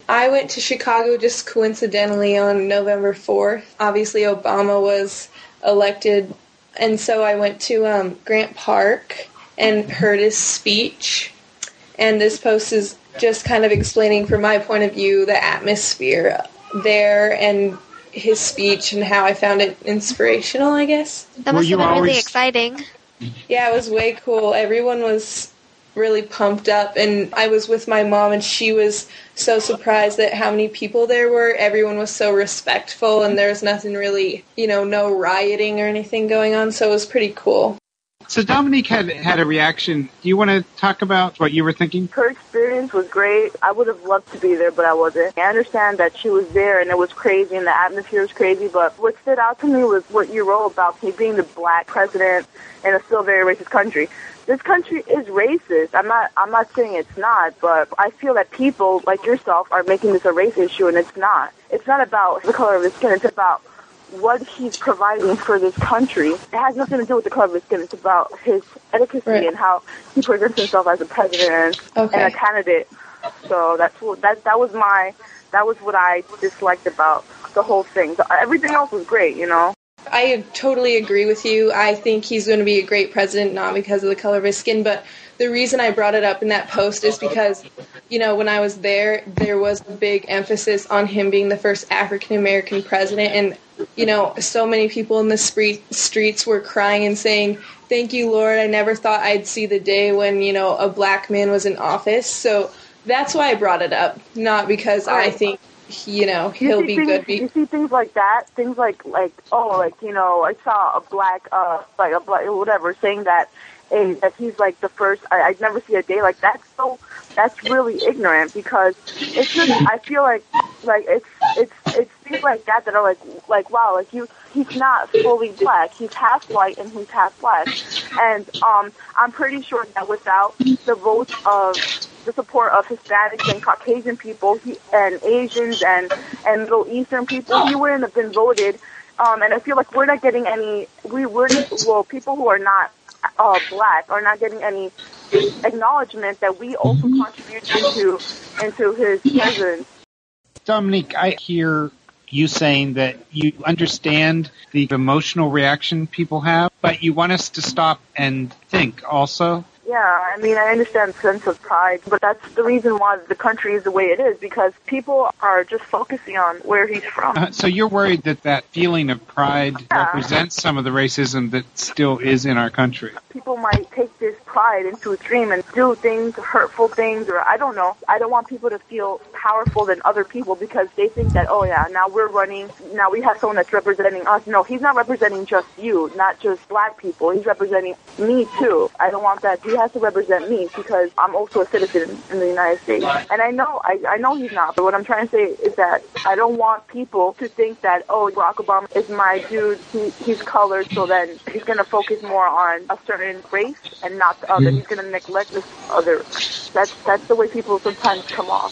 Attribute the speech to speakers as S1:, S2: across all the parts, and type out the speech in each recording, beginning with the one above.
S1: I went to Chicago just coincidentally on November 4th. Obviously, Obama was elected, and so I went to Grant Park and heard his speech. And this post is just kind of explaining from my point of view the atmosphere there and his speech and how I found it inspirational, I guess.
S2: That must have been really exciting.
S1: Yeah, it was way cool. Everyone was really pumped up, and I was with my mom, and she was so surprised at how many people there were. Everyone was so respectful, and there was nothing really, no rioting or anything going on, so it was pretty cool.
S3: So Dominique had a reaction. Do you want to talk about what you were thinking?
S4: Her experience was great. I would have loved to be there, but I wasn't. I understand that she was there and it was crazy and the atmosphere was crazy, but what stood out to me was what you wrote about me being the black president in a still very racist country. This country is racist. I'm not saying it's not, but I feel that people like yourself are making this a race issue, and it's not. It's not about the color of his skin. It's about what he's providing for this country. It has nothing to do with the color of his skin. It's about his etiquette and how he presents himself as a president and a candidate. So that was what I disliked about the whole thing. Everything else was great,
S1: I totally agree with you. I think he's going to be a great president, not because of the color of his skin, but the reason I brought it up in that post is because, when I was there was a big emphasis on him being the first African-American president, and, so many people in the streets were crying and saying, "Thank you, Lord, I never thought I'd see the day when, a black man was in office." So that's why I brought it up, not because I think he'll be good.
S4: You see things like that, things like I saw a black whatever saying that that he's like the first. I'd never see a day like that. So that's really ignorant, because it's just, I feel like it's things like that are like wow, he's not fully black. He's half white and he's half black, and I'm pretty sure that without the votes of the support of Hispanics and Caucasian people and Asians and Middle Eastern people, he wouldn't have been voted. And I feel like we're not getting any. People who are not black are not getting any acknowledgement that we also contribute into his presence.
S3: Dominique, I hear you saying that you understand the emotional reaction people have, but you want us to stop and think also.
S4: Yeah, I mean, I understand the sense of pride, but that's the reason why the country is the way it is, because people are just focusing on where he's from.
S3: So you're worried that feeling of pride represents some of the racism that still is in our country.
S4: People might take this pride into extreme and do things, hurtful things, or I don't know. I don't want people to feel powerful than other people because they think that, oh yeah, now we're running, now we have someone that's representing us. No, he's not representing just you, not just black people. He's representing me too. I don't want that. He has to represent me because I'm also a citizen in the United States. And I know he's not, but what I'm trying to say is that I don't want people to think that, oh, Barack Obama is my dude, he's colored, so then he's going to focus more on a certain race and not the other. He's going to neglect this other. That's the way people sometimes come off.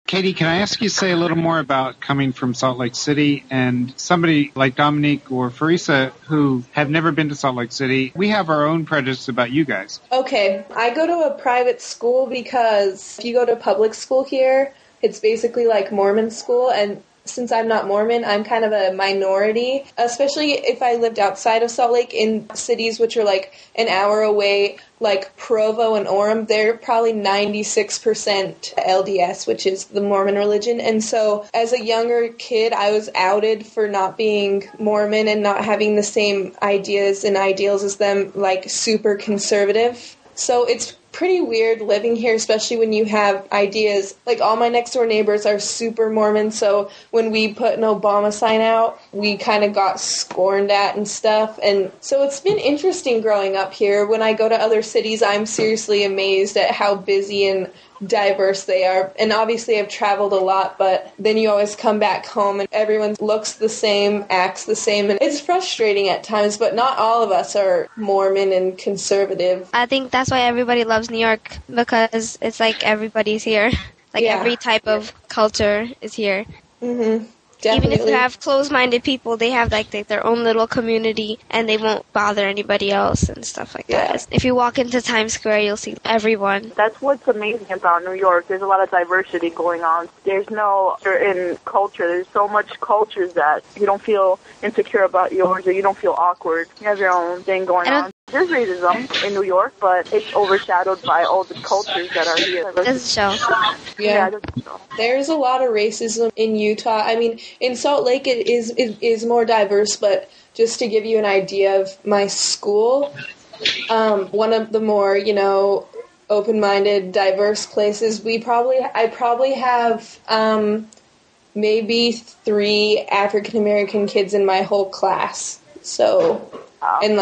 S3: Katie, can I ask you to say a little more about coming from Salt Lake City and somebody like Dominique or Farisa who have never been to Salt Lake City? We have our own prejudice about you guys.
S1: Okay, I go to a private school because if you go to public school here, it's basically like Mormon school, and since I'm not Mormon, I'm kind of a minority, especially if I lived outside of Salt Lake in cities which are like an hour away, like Provo and Orem. They're probably 96% LDS, which is the Mormon religion. And so as a younger kid, I was outed for not being Mormon and not having the same ideas and ideals as them, like super conservative. So it's pretty weird living here, especially when you have ideas. Like, all my next door neighbors are super Mormon, so when we put an Obama sign out, we kind of got scorned at and stuff. And so it's been interesting growing up here. When I go to other cities, I'm seriously amazed at how busy and diverse they are. And obviously I've traveled a lot, but then you always come back home and everyone looks the same, acts the same, and it's frustrating at times, but not all of us are Mormon and conservative.
S2: I think that's why everybody loves New York, because it's like everybody's here. Like every type of culture is here.
S1: Mm-hmm. Definitely.
S2: Even if you have closed-minded people, they have like their own little community, and they won't bother anybody else and stuff like that. If you walk into Times Square, you'll see everyone.
S4: That's what's amazing about New York. There's a lot of diversity going on. There's no certain culture. There's so much cultures that you don't feel insecure about yours, or you don't feel awkward. You have your own thing going on. There's racism in New York, but it's overshadowed by all the cultures that are here.
S2: It doesn't show.
S1: Yeah. There's a lot of racism in Utah. I mean, in Salt Lake it is more diverse, but just to give you an idea of my school, one of the more, open-minded, diverse places, I probably have maybe 3 African-American kids in my whole class. So, and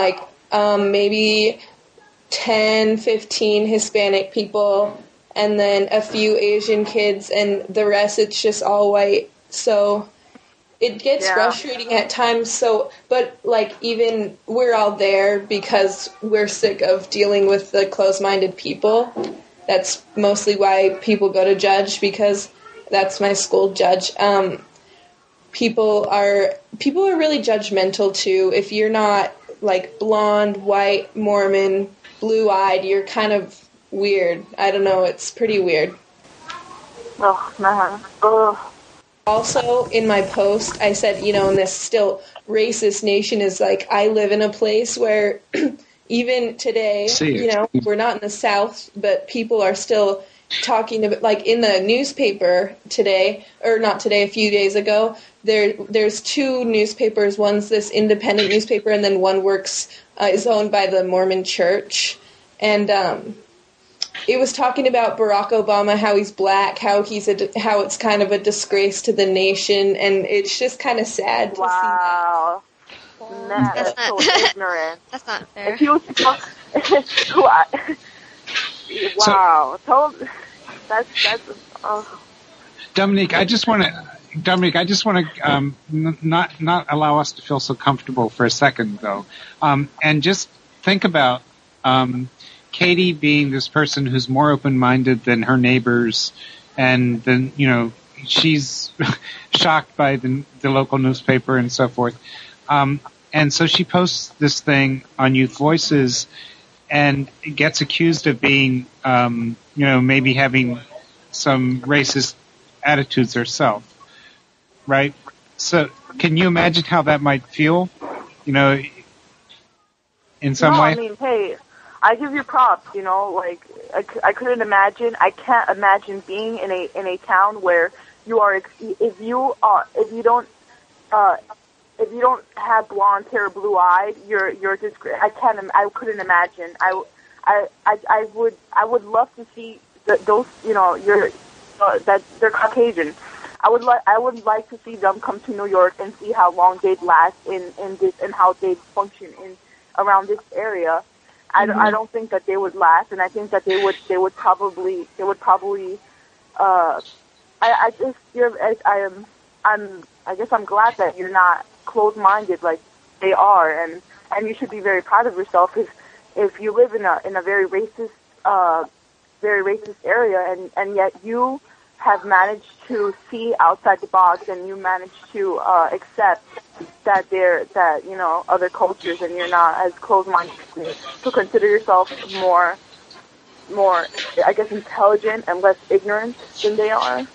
S1: maybe 10, 15 Hispanic people, and then a few Asian kids, and the rest, it's just all white. So it gets frustrating at times. But even we're all there because we're sick of dealing with the closed-minded people. That's mostly why people go to Judge, because that's my school, Judge. People are really judgmental too. If you're not blonde, white, Mormon, blue-eyed, you're kind of weird. I don't know, it's pretty weird.
S4: Oh, man. Ugh.
S1: Also, in my post, I said, in this still racist nation is I live in a place where even today, we're not in the South, but people are still talking about, in the newspaper today, or not today, a few days ago, there's 2 newspapers. One's this independent newspaper, and then one is owned by the Mormon Church. And it was talking about Barack Obama, how he's black, how it's kind of a disgrace to the nation, and it's just kind of sad to see that.
S4: Wow. That's so ignorant.
S2: That's not fair.
S4: If you wow.
S3: Dominique, I just want to not allow us to feel so comfortable for a second, though, and just think about Katie being this person who's more open-minded than her neighbors, and then she's shocked by the local newspaper and so forth, and so she posts this thing on Youth Voices and gets accused of being maybe having some racist attitudes herself, right? So can you imagine how that might feel, in some way?
S4: I mean, hey, I give you props, I couldn't imagine, I can't imagine being in a town where you are, if you don't have blonde hair, blue eyed, you're just, I couldn't imagine. I would love to see those, that they're Caucasian. I would like to see them come to New York and see how long they'd last in this, and how they'd function around this area. I don't think that they would last, and I think that they would probably I guess I'm glad that you're not closed-minded like they are, and you should be very proud of yourself if you live in a very racist area, and yet you have managed to see outside the box, and you managed to accept that other cultures, and you're not as closed-minded. So consider yourself more, I guess, intelligent and less ignorant than they are.